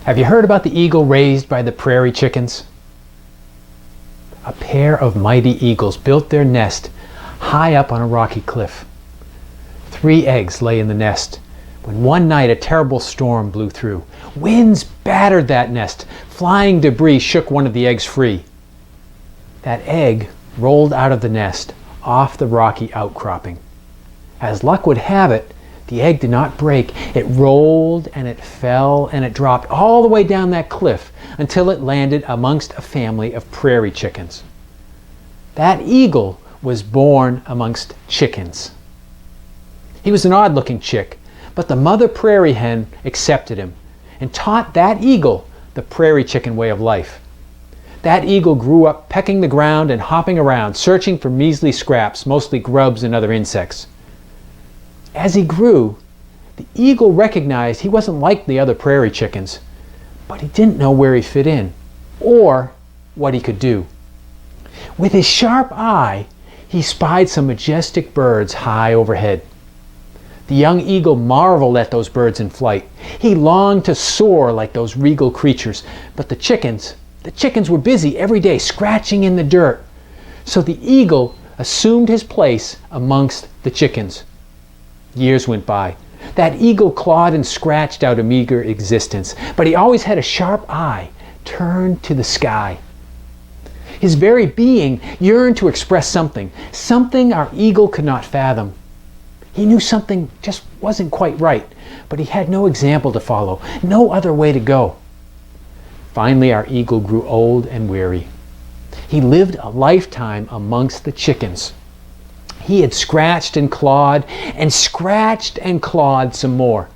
Have you heard about the eagle raised by the prairie chickens? A pair of mighty eagles built their nest high up on a rocky cliff. 3 eggs lay in the nest when one night a terrible storm blew through. Winds battered that nest. Flying debris shook one of the eggs free. That egg rolled out of the nest off the rocky outcropping. As luck would have it, the egg did not break. It rolled and it fell and it dropped all the way down that cliff until it landed amongst a family of prairie chickens. That eagle was born amongst chickens. He was an odd-looking chick, but the mother prairie hen accepted him and taught that eagle the prairie chicken way of life. That eagle grew up pecking the ground and hopping around, searching for measly scraps, mostly grubs and other insects. As he grew, the eagle recognized he wasn't like the other prairie chickens, but he didn't know where he fit in or what he could do. With his sharp eye, he spied some majestic birds high overhead. The young eagle marveled at those birds in flight. He longed to soar like those regal creatures, but the chickens were busy every day scratching in the dirt. So the eagle assumed his place amongst the chickens. Years went by. That eagle clawed and scratched out a meager existence, but he always had a sharp eye turned to the sky. His very being yearned to express something our eagle could not fathom. He knew something just wasn't quite right, but he had no example to follow, no other way to go. Finally, our eagle grew old and weary. He lived a lifetime amongst the chickens. He had scratched and clawed some more.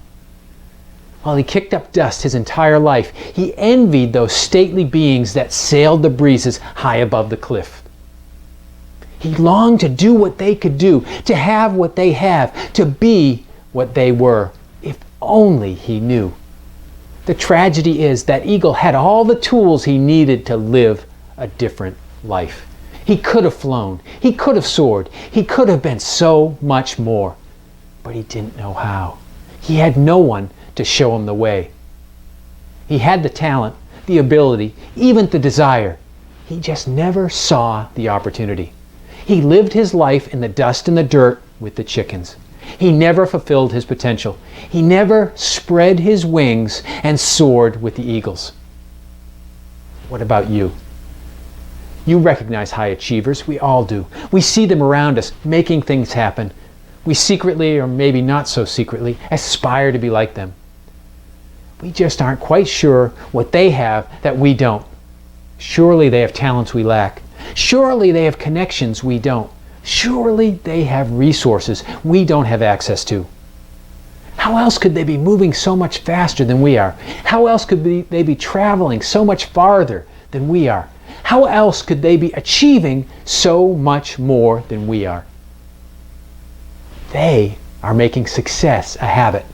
While he kicked up dust his entire life, he envied those stately beings that sailed the breezes high above the cliff. He longed to do what they could do, to have what they have, to be what they were, if only he knew. The tragedy is that eagle had all the tools he needed to live a different life. He could have flown, he could have soared, he could have been so much more, but he didn't know how. He had no one to show him the way. He had the talent, the ability, even the desire. He just never saw the opportunity. He lived his life in the dust and the dirt with the chickens. He never fulfilled his potential. He never spread his wings and soared with the eagles. What about you? You recognize high achievers. We all do. We see them around us, making things happen. We secretly, or maybe not so secretly, aspire to be like them. We just aren't quite sure what they have that we don't. Surely they have talents we lack. Surely they have connections we don't. Surely they have resources we don't have access to. How else could they be moving so much faster than we are? How else could they be traveling so much farther than we are? How else could they be achieving so much more than we are? They are making success a habit.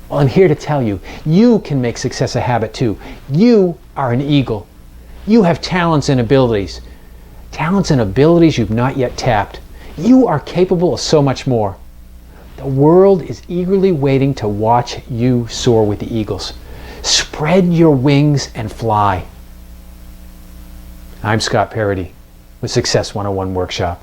Well, I'm here to tell you, you can make success a habit too. You are an eagle. You have talents and abilities. Talents and abilities you've not yet tapped. You are capable of so much more. The world is eagerly waiting to watch you soar with the eagles. Spread your wings and fly. I'm Scott Paradis with Success 101 Workshop.